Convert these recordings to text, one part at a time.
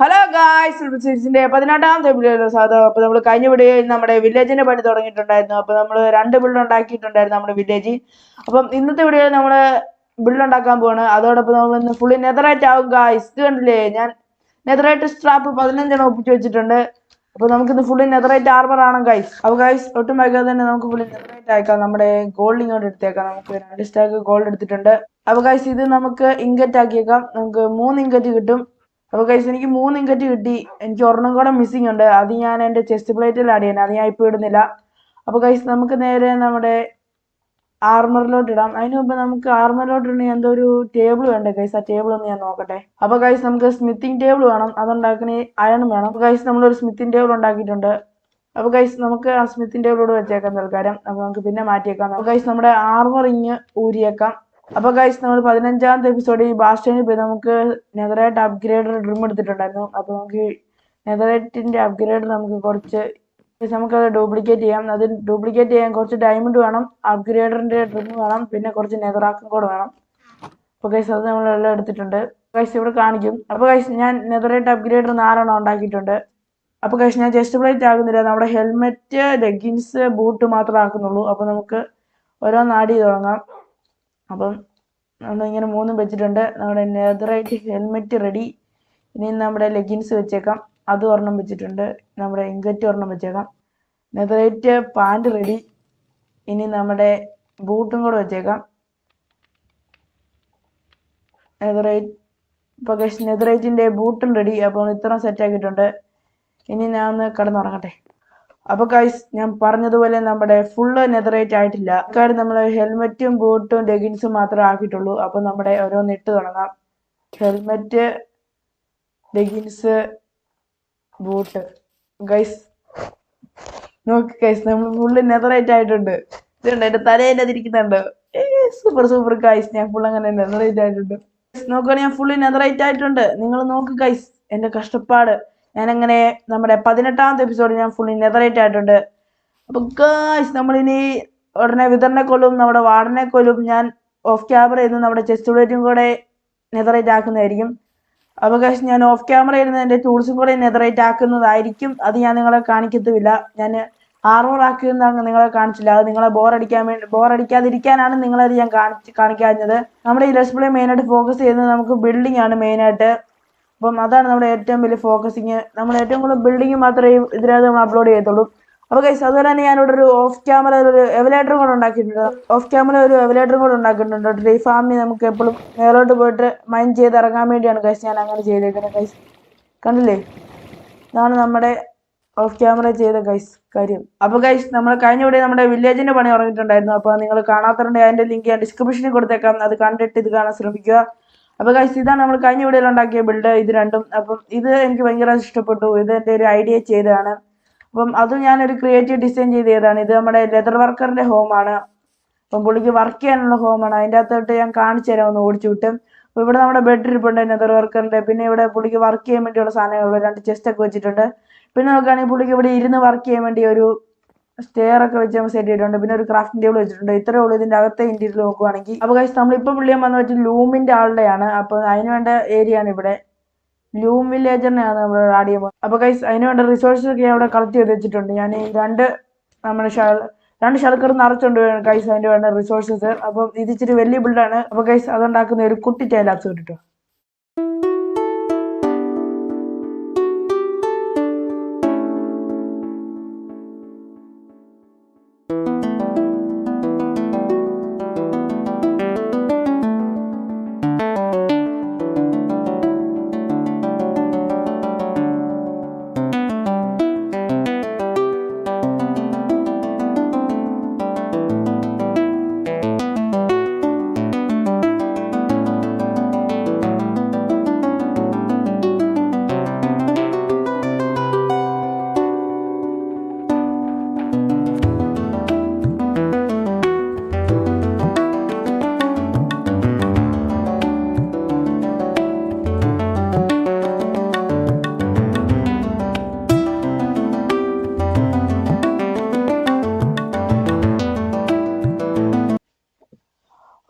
Hello guys, സീരീസിന്റെ 18ാമത്തെ വീഡിയോയിലെ സ്വാഗതം. അപ്പോൾ നമ്മൾ കഴിഞ്ഞ വീഡിയോയിൽ നമ്മുടെ വില്ലേജിന്റെ പണി തുടങ്ങിയിട്ടുണ്ടായിരുന്നു. അപ്പോൾ നമ്മൾ 2 ബിൽഡ് ഉണ്ടാക്കിയിട്ടുണ്ടായിരുന്നു നമ്മുടെ വില്ലേജ്. അപ്പം ഇന്നത്തെ വീഡിയോയിൽ നമ്മൾ ബിൽഡ് ഉണ്ടാക്കാൻ പോവാണ്. അതോടൊപ്പം നമ്മൾ ഇന്ന് ഫുള്ളി നെതറൈറ്റ് ആവും ഗായ്സ്. ഇത് കണ്ടില്ലേ, ഞാൻ നെതറൈറ്റ് സ്ട്രാപ്പ് 15 ഒപ്പിച്ച് വെച്ചിട്ടുണ്ട്. അപ്പോൾ നമുക്കിന്ന് ഫുള്ളി നെതറൈറ്റ് ആർമർ ആണ് ഗൈസ്. അപ്പോൾ ഗൈസ് ഒട്ടും വൈകാതെ തന്നെ നമുക്ക് ഫുള്ളി നെതറൈറ്റ് ആക്കാം. നമ്മുടെ ഗോൾഡ് ഇങ്ങോട്ട് എടുത്തേക്കാം. നമുക്ക് 2 സ്റ്റാക്ക് ഗോൾഡ് എടുത്തിട്ടുണ്ട്. അപ്പോൾ ഗൈസ് ഇത് നമുക്ക് ഇങ്കറ്റ് ആക്കിയേക്കാം. നമുക്ക് 3 ഇങ്കറ്റ് കിട്ടും. അപ്പോൾ ഗൈസ് എനിക്ക് 3 ഇങ്കറ്റ് കിട്ടി. എനിക്ക് ഒരെണ്ണം കൂടെ മിസ്സിംഗ് ഉണ്ട്. അത് ഞാൻ എൻ്റെ ചെസ്റ്റ് പ്ലേറ്റിൽ ആഡ് ചെയ്യണം. അത് ഞാൻ ഇപ്പോൾ ഇടുന്നില്ല. അപ്പോൾ ഗൈസ് നമുക്ക് നേരെ നമ്മുടെ ആർമറിലോട്ട് ഇടാം. അതിന് മുമ്പ് നമുക്ക് ആർമറിലോട്ട് ഇടണമെങ്കിൽ എന്തോ ഒരു ടേബിൾ വേണ്ടേ ഗൈസ്. ആ ടേബിൾ ഒന്ന് ഞാൻ നോക്കട്ടെ. അപ്പോൾ ഗൈസ് നമുക്ക് സ്മിത്തിങ് ടേബിൾ വേണം. അതുണ്ടാക്കണേ അയൺ വേണം. അപ്പോൾ ഗൈസ് നമ്മളൊരു സ്മിത്തിങ് ടേബിൾ ഉണ്ടാക്കിയിട്ടുണ്ട്. അപ്പോൾ ഗൈസ് നമുക്ക് ആ സ്മിത്തിങ് ടേബിളോട് വെച്ചേക്കാം തൽക്കാലം. അപ്പോൾ നമുക്ക് പിന്നെ മാറ്റിയേക്കാം. അപ്പോൾ ഗൈസ് നമ്മുടെ ആർമർ ഇങ്ങ് ഊരിയേക്കാം. അപ്പോൾ ഗൈസ് നമ്മൾ 15ാമത്തെ എപ്പിസോഡിൽ ബാസ്റ്റേണിൽ പോയി നമുക്ക് നെതറൈറ്റ് അപ്ഗ്രേഡർ ഡ്രിം എടുത്തിട്ടുണ്ടായിരുന്നു. അപ്പോൾ നമുക്ക് നെതറൈറ്റിൻ്റെ അപ്ഗ്രേഡർ നമുക്ക് കുറച്ച് നമുക്കത് ഡ്യൂപ്ലിക്കേറ്റ് ചെയ്യാം. അത് ഡ്യൂപ്ലിക്കേറ്റ് ചെയ്യാൻ കുറച്ച് ഡയമണ്ട് വേണം, അപ്ഗ്രേഡറിൻ്റെ ഡ്രിം വേണം, പിന്നെ കുറച്ച് നെതറാക്കും കൂടെ വേണം. അപ്പോൾ ഗൈസ് അത് നമ്മളെല്ലാം എടുത്തിട്ടുണ്ട്. ഗൈസ് ഇവിടെ കാണിക്കും. അപ്പോൾ ഗൈസ് ഞാൻ നെതറൈറ്റ് അപ്ഗ്രേഡർ 4 ഉണ്ടാക്കിയിട്ടുണ്ട്. അപ്പോൾ ഗൈസ് ഞാൻ ചെസ്റ്റ് പ്ലേറ്റ് ആകുന്നില്ല. നമ്മുടെ ഹെൽമെറ്റ്, ലെഗിൻസ്, ബൂട്ട് മാത്രമേ ആക്കുന്നുള്ളൂ. അപ്പോൾ നമുക്ക് ഓരോന്ന് ആഡ് ചെയ്ത് തുടങ്ങാം. അപ്പം നമ്മളിങ്ങനെ 3 വെച്ചിട്ടുണ്ട്. നമ്മുടെ നെതറൈറ്റ് ഹെൽമെറ്റ് റെഡി. ഇനി നമ്മുടെ ലെഗിൻസ് വെച്ചേക്കാം. അത് ഒരെണ്ണം വെച്ചിട്ടുണ്ട്. നമ്മുടെ ഇങ്കറ്റ് ഒരെണ്ണം വെച്ചേക്കാം. Netherite pant ready. ഇനി നമ്മുടെ ബൂട്ടും കൂടെ വെച്ചേക്കാം. നെതറൈറ്റ് ഇപ്പോൾ ഗൈസ് നെതറൈറ്റിൻ്റെ ബൂട്ടും റെഡി. അപ്പോൾ ഇത്രയും സെറ്റ് ആക്കിയിട്ടുണ്ട്. ഇനി ഞാൻ ഒന്ന് കിടന്നുറങ്ങട്ടെ. അപ്പോൾ ഗൈസ് ഞാൻ പറഞ്ഞതുപോലെ നമ്മുടെ ഫുള്ള് നെതറൈറ്റ് ആയിട്ടില്ല. കാര്യം നമ്മൾ ഹെൽമെറ്റും ബൂട്ടും ലെഗിൻസും മാത്രമേ ആക്കിയിട്ടുള്ളൂ. അപ്പോൾ നമ്മുടെ ഓരോന്ന് ഇട്ട് തുടങ്ങാം. Helmet, leggings, boot. ഗൈസ് നോക്ക് ഗൈസ്, നമ്മൾ ഫുള്ള് നെതറൈറ്റ് ആയിട്ടുണ്ട്. ഇതുണ്ട് എൻ്റെ തലയിൽ അതിരിക്കുന്നുണ്ട്. സൂപ്പർ സൂപ്പർ ഗൈസ്, ഞാൻ ഫുൾ അങ്ങനെ നെതറൈറ്റ് ആയിട്ടുണ്ട്. നോക്കുകയാണെങ്കിൽ ഞാൻ ഫുള്ളി നെതറൈറ്റ് ആയിട്ടുണ്ട്. നിങ്ങൾ നോക്ക് ഗൈസ് എൻ്റെ കഷ്ടപ്പാട്. ഞാനങ്ങനെ നമ്മുടെ 18ാമത്തെ എപ്പിസോഡ് ഞാൻ ഫുള്ളി നെതറൈറ്റ് ആയിട്ടുണ്ട്. അപ്പോൾ ഗൈസ് നമ്മളിനി ഉടനെ വിതറിനെ കൊല്ലും, നമ്മുടെ വാർഡനെ കൊല്ലും. ഞാൻ ഓഫ് ക്യാമറ ഇരുന്ന് നമ്മുടെ ചെസ്റ്റ് പ്ലേറ്റും കൂടെ നെതറൈറ്റ് ആക്കുന്നതായിരിക്കും. അപ്പോൾ ഗൈസ് ഞാൻ ഓഫ് ക്യാമറ ഇരുന്ന് എൻ്റെ ടൂൾസും കൂടെ നെതറൈറ്റ് ആക്കുന്നതായിരിക്കും. അത് ഞാൻ നിങ്ങളെ കാണിക്കത്തുമില്ല. ഞാൻ ആർമർ ആക്കിയതെന്നാണ് നിങ്ങളെ കാണിച്ചില്ല. അത് നിങ്ങളെ ബോറടിക്കാതിരിക്കാനാണ് നിങ്ങളത് ഞാൻ കാണിക്കാഞ്ഞത്. നമ്മുടെ ഈ ലെറ്റ്സ് പ്ലേ മെയിനായിട്ട് ഫോക്കസ് ചെയ്യുന്നത് നമുക്ക് ബിൽഡിംഗ് ആണ് മെയിനായിട്ട്. അപ്പം അതാണ് നമ്മുടെ ഏറ്റവും വലിയ ഫോക്കസിങ്. നമ്മൾ ഏറ്റവും കൂടുതൽ ബിൽഡിംഗ് മാത്രമേ ഇതിനകത്ത് നമ്മൾ അപ്ലോഡ് ചെയ്യത്തുള്ളൂ. അപ്പോൾ ഗൈസ് അതുപോലെ തന്നെ ഞാനിവിടെ ഒരു ഓഫ് ക്യാമറ ഒരു എവലേറ്ററും കൂടെ ഉണ്ടാക്കിയിട്ടുണ്ട്. ഓഫ് ക്യാമറ ഒരു എവലേറ്ററും കൂടെ ഉണ്ടാക്കിയിട്ടുണ്ട്. ട്രീ ഫാമിൽ നമുക്ക് എപ്പോഴും മേലോട്ട് പോയിട്ട് മൈൻ ചെയ്ത് ഇറങ്ങാൻ വേണ്ടിയാണ് ഗൈസ് ഞാൻ അങ്ങനെ ചെയ്തേക്കുന്നത്. ഗൈസ് കണ്ടില്ലേ, ഇതാണ് നമ്മുടെ ഓഫ് ക്യാമറ ചെയ്ത ഗൈസ് കാര്യം. അപ്പോൾ ഗൈസ് നമ്മൾ കഴിഞ്ഞ വീഡിയോ നമ്മുടെ വില്ലേജിൻ്റെ പണി തുടങ്ങിയിട്ടുണ്ടായിരുന്നു. അപ്പോൾ നിങ്ങൾ കാണാത്തതുകൊണ്ട് അതിൻ്റെ ലിങ്ക് ഞാൻ ഡിസ്ക്രിപ്ഷനിൽ കൊടുത്തേക്കാം. അത് കണ്ടിട്ട് ഇത് കാണാൻ ശ്രമിക്കുക. അപ്പോൾ ഗൈസ് ഇതാണ് നമ്മൾ കഴിഞ്ഞ വീഡിയോയിൽ ഉണ്ടാക്കിയ ബിൽഡ്, ഇത് രണ്ടും. അപ്പം ഇത് എനിക്ക് ഭയങ്കര ഇഷ്ടപ്പെട്ടു. ഇത് എൻ്റെ ഒരു ഐഡിയ ചെയ്തതാണ്. അപ്പം അതും ഞാനൊരു ക്രിയേറ്റീവ് ഡിസൈൻ ചെയ്തതാണ്. ഇത് നമ്മുടെ ലെതർ വർക്കറിൻ്റെ ഹോമാണ്. അപ്പം പുള്ളിക്ക് വർക്ക് ചെയ്യാനുള്ള ഹോമാണ്. അതിൻ്റെ അകത്തോട്ട് ഞാൻ കാണിച്ചു തരാം, ഒന്ന് ഓടിച്ചു വിട്ടും. അപ്പോൾ ഇവിടെ നമ്മുടെ ബെഡ് ഇരിപ്പുണ്ട് ലെതർ വർക്കറിൻ്റെ. പിന്നെ ഇവിടെ പുള്ളിക്ക് വർക്ക് ചെയ്യാൻ വേണ്ടിയുള്ള സാധനങ്ങൾ 2 ചെസ്റ്റൊക്കെ വെച്ചിട്ടുണ്ട്. പിന്നെ നോക്കുകയാണെങ്കിൽ പുള്ളിക്ക് ഇവിടെ ഇരുന്ന് വർക്ക് ചെയ്യാൻ വേണ്ടി ഒരു സ്റ്റെയർ ഒക്കെ വെച്ച് നമ്മൾ സെറ്റ് ചെയ്തിട്ടുണ്ട്. പിന്നെ ഒരു ക്രാഫ്റ്റിംഗ് ടേബിൾ വെച്ചിട്ടുണ്ട്. ഇത്രയേ ഉള്ളൂ ഇതിൻ്റെ അകത്തെ ഇന്റീരിയർ നോക്കുകയാണെങ്കിൽ. അപ്പോൾ ഗൈസ് നമ്മളിപ്പോൾ പുള്ളിയാൻ വന്ന് വെച്ച് ലൂമിൻ്റെ ആളുടെയാണ്. അപ്പോൾ അതിന് വേണ്ട ഏരിയ ആണ് ഇവിടെ. ലൂം വില്ലേജറിനെയാണ് നമ്മൾ ആഡ് ചെയ്യുമ്പോൾ. അപ്പോൾ ഗൈസ് അതിന് വേണ്ട റിസോഴ്സസ് ഒക്കെ ഞാൻ ഇവിടെ കളക്ട് ചെയ്ത് വെച്ചിട്ടുണ്ട്. ഞാൻ ഈ 2 ഷൾക്കർ നിറച്ചുണ്ട് ഗൈസ് അതിൻ്റെ വേണ്ട റിസോഴ്സസ്. അപ്പം ഇത് ഇച്ചിരി വലിയ ബിൽഡാണ്. അപ്പോൾ ഗൈസ് അതുണ്ടാക്കുന്ന ഒരു കുട്ടി ടൈലാപ്സ് കിട്ടും.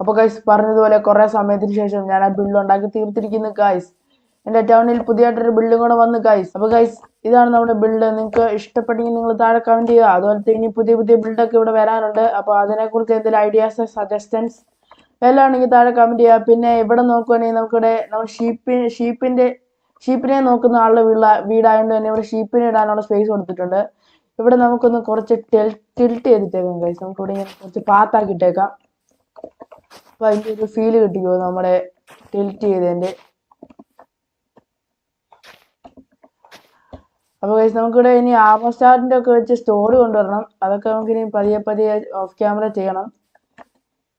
അപ്പോൾ ഗൈസ് പറഞ്ഞതുപോലെ കുറേ സമയത്തിന് ശേഷം ഞാൻ ആ ബിൽഡ് ഉണ്ടാക്കി തീർത്തിരിക്കുന്നു ഗൈസ്. എൻ്റെ ടൗണിൽ പുതിയതായിട്ടൊരു ബിൽഡിംഗ് കൂടെ വന്നു ഗൈസ്. അപ്പോൾ ഗൈസ് ഇതാണ് നമ്മുടെ ബിൽഡ്. നിങ്ങൾക്ക് ഇഷ്ടപ്പെട്ടെങ്കിൽ നിങ്ങൾ താഴെ കമൻറ്റ് ചെയ്യുക. അതുപോലത്തെ ഇനി പുതിയ പുതിയ ബിൽഡൊക്കെ ഇവിടെ വരാനുണ്ട്. അപ്പോൾ അതിനെക്കുറിച്ച് എന്തെങ്കിലും ഐഡിയാസ് സജഷൻസ് എല്ലാം ആണെങ്കിൽ താഴെ കമൻറ്റ് ചെയ്യുക. പിന്നെ ഇവിടെ നോക്കുകയാണെങ്കിൽ നമുക്കിവിടെ നമ്മൾ ഷീപ്പിനെ നോക്കുന്ന ആളുടെ വീടായതുകൊണ്ട് തന്നെ ഇവിടെ ഷീപ്പിനെ ഇടാനുള്ള സ്പേസ് കൊടുത്തിട്ടുണ്ട്. ഇവിടെ നമുക്കൊന്ന് കുറച്ച് ടിൽറ്റ് ചെയ്തിട്ടേക്കാം ഗൈസ്. നമുക്കിവിടെ ഇങ്ങനെ കുറച്ച് പാത്താക്കിയിട്ടേക്കാം. അപ്പോൾ അതിൻ്റെ ഒരു ഫീല് കിട്ടിക്കോ നമ്മുടെ ടിൽറ്റ് ചെയ്തതിൻ്റെ. അപ്പോൾ ഗൈസ് നമുക്കിവിടെ ഇനി ആമോസ്റ്റാറിൻ്റെ ഒക്കെ വെച്ച് സ്റ്റോറി കൊണ്ടുവരണം. അതൊക്കെ നമുക്കിനി പതിയെ പതിയെ ഓഫ് ക്യാമറ ചെയ്യണം.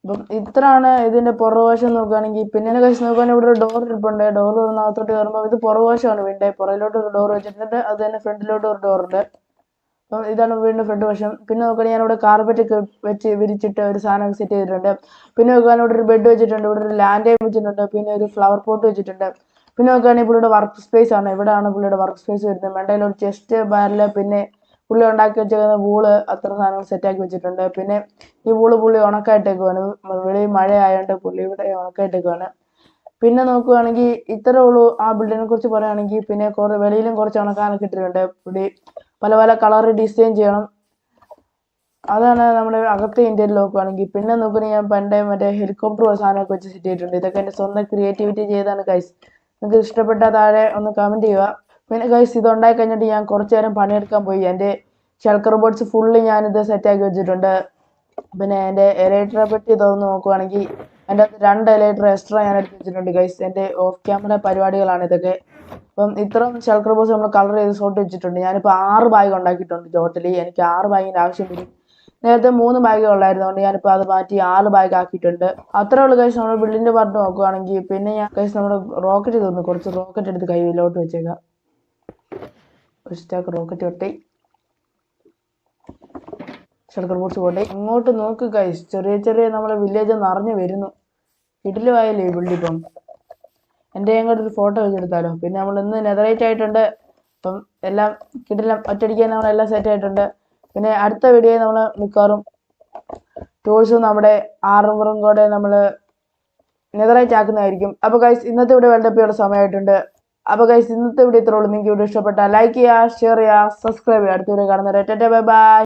അപ്പം ഇത്രയാണ് ഇതിൻ്റെ പുറകുവശം നോക്കുകയാണെങ്കിൽ. പിന്നെ ഗൈസ് നോക്കുകയാണെങ്കിൽ ഇവിടെ ഒരു ഡോർ ഇരിപ്പുണ്ട്. ഡോർ തുറന്നകത്തോട്ട് കയറുമ്പോൾ ഇത് പുറകുവശമാണ് വീടിൻ്റെ. പുറകിലോട്ട് ഒരു ഡോർ വെച്ചിട്ടുണ്ട്. അത് തന്നെ ഫ്രണ്ടിലോട്ട് ഒരു ഡോറുണ്ട്. അപ്പം ഇതാണ് വീടിൻ്റെ ഫ്രണ്ട് വശം. പിന്നെ നോക്കുകയാണെങ്കിൽ ഞാനിവിടെ കാർപ്പറ്റ് ഒക്കെ വെച്ച് വിരിച്ചിട്ട് ഒരു സാധനം സെറ്റ് ചെയ്തിട്ടുണ്ട്. പിന്നെ നോക്കുകയാണെങ്കിൽ ഇവിടെ ഒരു ബെഡ് വെച്ചിട്ടുണ്ട്. ഇവിടെ ഒരു ലാൻഡ് വെച്ചിട്ടുണ്ട്. പിന്നെ ഒരു ഫ്ലവർ പോട്ട് വെച്ചിട്ടുണ്ട്. പിന്നെ നോക്കുകയാണെങ്കിൽ പുള്ളിയുടെ വർക്ക് സ്പേസ് ആണ്. ഇവിടെയാണ് പുള്ളിയുടെ വർക്ക് സ്പേസ് വരുന്നത്. മണ്ടയിൽ ഒരു ചെസ്റ്റ് ബാരല്, പിന്നെ പുള്ളി ഉണ്ടാക്കി വെച്ചേക്കുന്ന വൂള്, അത്ര സാധനങ്ങൾ സെറ്റാക്കി വെച്ചിട്ടുണ്ട്. പിന്നെ ഈ വൂള് പുള്ളി ഉണക്കായിട്ടേക്കുവാണ്. വെളിയിൽ മഴ ആയതുകൊണ്ട് പുള്ളി ഇവിടെ ഉണക്കായിട്ടേക്കുവാണ്. പിന്നെ നോക്കുകയാണെങ്കിൽ ഇത്രേ ഉള്ളൂ ആ ബിൽഡിങ്ങിനെ കുറിച്ച് പറയുകയാണെങ്കിൽ. പിന്നെ വെളിയിലും കുറച്ച് ഉണക്കാനൊക്കെ ഇട്ടിട്ടുണ്ട്. പുള്ളി പല പല കളർ ഡിസൈൻ ചെയ്യണം. അതാണ് നമ്മുടെ അകത്തെ ഇന്ത്യയിൽ നോക്കുകയാണെങ്കിൽ. പിന്നെ നോക്കുകയാണെങ്കിൽ ഞാൻ പണ്ടേ മറ്റേ ഹെലികോപ്റ്റർ പോലെ സാധനമൊക്കെ വെച്ച് സെറ്റ് ചെയ്തിട്ടുണ്ട്. ഇതൊക്കെ എൻ്റെ സ്വന്തം ക്രിയേറ്റിവിറ്റി ചെയ്താണ് ഗൈസ്. നിങ്ങൾക്ക് ഇഷ്ടപ്പെട്ട താഴെ ഒന്ന് കമൻറ്റ് ചെയ്യുക. പിന്നെ ഗൈസ് ഇത് ഉണ്ടായി കഴിഞ്ഞിട്ട് ഞാൻ കുറച്ച് നേരം പണിയെടുക്കാൻ പോയി. എൻ്റെ ഷൾക്കർ ബോർഡ്സ് ഫുള്ള് ഞാനിത് സെറ്റാക്കി വെച്ചിട്ടുണ്ട്. പിന്നെ എൻ്റെ എലൈറ്ററെ പറ്റി തുറന്ന് നോക്കുകയാണെങ്കിൽ എൻ്റെ അത് 2 എലൈറ്റർ എക്സ്ട്രാ ഞാൻ എടുത്ത് വെച്ചിട്ടുണ്ട് ഗൈസ്. എൻ്റെ ഓഫ് ക്യാമറ പരിപാടികളാണ് ഇതൊക്കെ. അപ്പം ഇത്രയും ഷൾക്കർ ബോക്സ് നമ്മൾ കളർ ചെയ്ത് സോട്ട് വെച്ചിട്ടുണ്ട്. ഞാനിപ്പോൾ 6 ബാഗ് ഉണ്ടാക്കിയിട്ടുണ്ട് ടോട്ടലി. എനിക്ക് 6 ബാഗിൻ്റെ ആവശ്യം വരും. നേരത്തെ 3 ബാഗ് ഉള്ളായിരുന്നുകൊണ്ട് ഞാനിപ്പോൾ അത് മാറ്റി 6 ബാഗ് ആക്കിയിട്ടുണ്ട്. അത്രേ ഉള്ളൂ ഗൈസ് നമ്മുടെ ബിൽഡിൻ്റെ പാർട്ട് നോക്കുകയാണെങ്കിൽ. പിന്നെ ഞാൻ ഗൈസ് നമ്മുടെ റോക്കറ്റ് തോന്നുന്നു, കുറച്ച് റോക്കറ്റ് എടുത്ത് കയ്യിലോട്ട് വെച്ചേക്കാം. ഒരു സ്റ്റാക്ക് റോക്കറ്റ് ഒട്ടി ഷൾക്കർ ബോക്സ് പോട്ടെ. അങ്ങോട്ട് നോക്ക് ഗൈസ്, ചെറിയ ചെറിയ നമ്മളെ വില്ലേജ് നിറഞ്ഞു വരുന്നു. കിടിലുമായില്ലേ ഈ ബിൽഡ്. ഇപ്പം എൻ്റെ അങ്ങോട്ട് ഒരു ഫോട്ടോ വെച്ചെടുത്താലോ. പിന്നെ നമ്മൾ ഇന്ന് നെതറൈറ്റ് ആയിട്ടുണ്ട്. അപ്പം എല്ലാം കിടിലം ഒറ്റയടിക്കാൻ നമ്മളെല്ലാം സെറ്റ് ആയിട്ടുണ്ട്. പിന്നെ അടുത്ത വീഡിയോയിൽ നമ്മൾ മിക്കവാറും ടൂൾസും നമ്മുടെ ആർമറും കൂടെ നമ്മൾ നെതറൈറ്റ് ആക്കുന്നതായിരിക്കും. അപ്പോൾ ഗൈസ് ഇന്നത്തെ വീഡിയോ വേണ്ടപ്പോൾ സമയമായിട്ടുണ്ട്. അപ്പോൾ ഗൈസ് ഇന്നത്തെ വീഡിയോ ഇത്രേ ഉള്ളൂ. നിങ്ങൾക്ക് വീഡിയോ ഇഷ്ടപ്പെട്ടാൽ ലൈക്ക് ചെയ്യുക, ഷെയർ ചെയ്യുക, സബ്സ്ക്രൈബ് ചെയ്യുക. അടുത്ത വീഡിയോ കാണുന്നവരെ ബൈ ബൈ.